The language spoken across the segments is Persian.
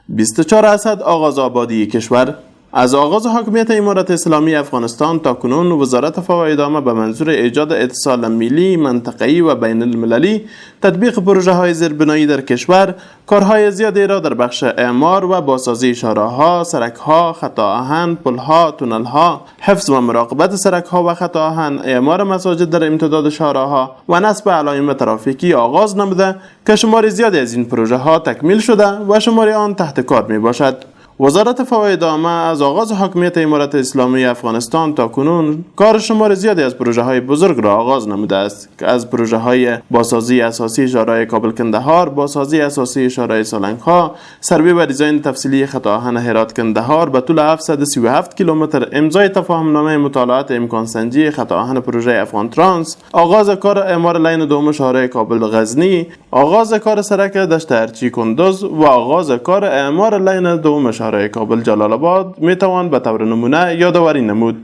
24 اسد آغاز آبادی کشور. از آغاز حاکمیت امارت اسلامی افغانستان تا کنون وزارت فواید عامه به منظور ایجاد اتصال ملی، منطقه‌ای و بین المللی تطبیق پروژه های زیربنایی در کشور کارهای زیادی را در بخش اعمار و بازسازی شاهراه‌ها، سرک‌ها، خط آهن، پل‌ها، تونل‌ها، حفظ و مراقبت سرک‌ها و خط آهن، اعمار مساجد در امتداد شاهراه‌ها و نصب علائم ترافیکی آغاز نموده که شمار زیادی از این پروژه ها تکمیل شده و شمار آن تحت کار می باشد. وزارت فواید عامه از آغاز حاکمیت امارت اسلامی افغانستان تا کنون کار شمار زیادی از پروژه های بزرگ را آغاز نموده است که از پروژه های بازسازی اساسی شاهراه کابل کندهار، بازسازی اساسی شاهراه سالنگ‌ها، سروی و دیزاین تفصیلی خط آهن هرات کندهار به طول 737 کیلومتر، امضای تفاهمنامه مطالعات امکان سنجی خط آهن پروژه افغان ترانس، آغاز کار اعمار لین دوم شاهراه کابل غزنی، آغاز کار سرک دشت ارچی کندوز و آغاز کار اعمار لین دوم شاهراه کابل جلال آباد میتوان به طور نمونه یادآوری نمود.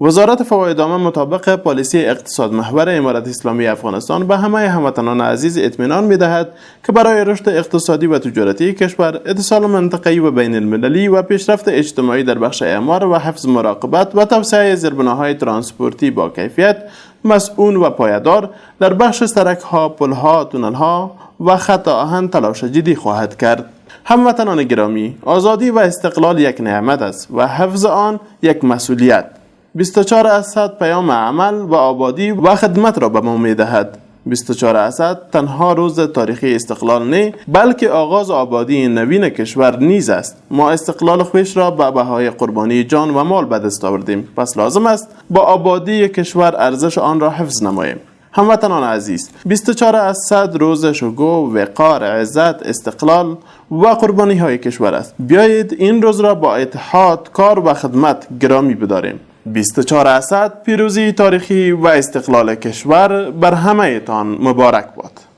وزارت فواید عامه مطابق پالیسی اقتصاد محور امارت اسلامی افغانستان به همه هموطنان عزیز اطمینان می‌دهد که برای رشد اقتصادی و تجارتی کشور، اتصال منطقه‌ای و بین المللی و پیشرفت اجتماعی در بخش اعمار و حفظ مراقبت و توسعه زیربناهای ترانسپورتی با کیفیت، مسئول و پایدار در بخش سرک‌ها، پل‌ها، تونل‌ها و خط آهن تلاش جدی خواهد کرد. هموطنان گرامی، آزادی و استقلال یک نعمت است و حفظ آن یک مسئولیت. 24 اسد پیام عمل و آبادی و خدمت را به ما می دهد. 24 اسد تنها روز تاریخی استقلال نه، بلکه آغاز آبادی نوین کشور نیز است. ما استقلال خویش را به بهای قربانی جان و مال به دست آوردیم، پس لازم است با آبادی کشور ارزش آن را حفظ نماییم. هموطنان عزیز، 24 اسد روز شکوه، وقار، عزت، استقلال و قربانی های کشور است. بیایید این روز را با اتحاد، کار و خدمت گرامی بداریم. 24 اسد پیروزی تاریخی و استقلال کشور بر همه تان مبارک باد.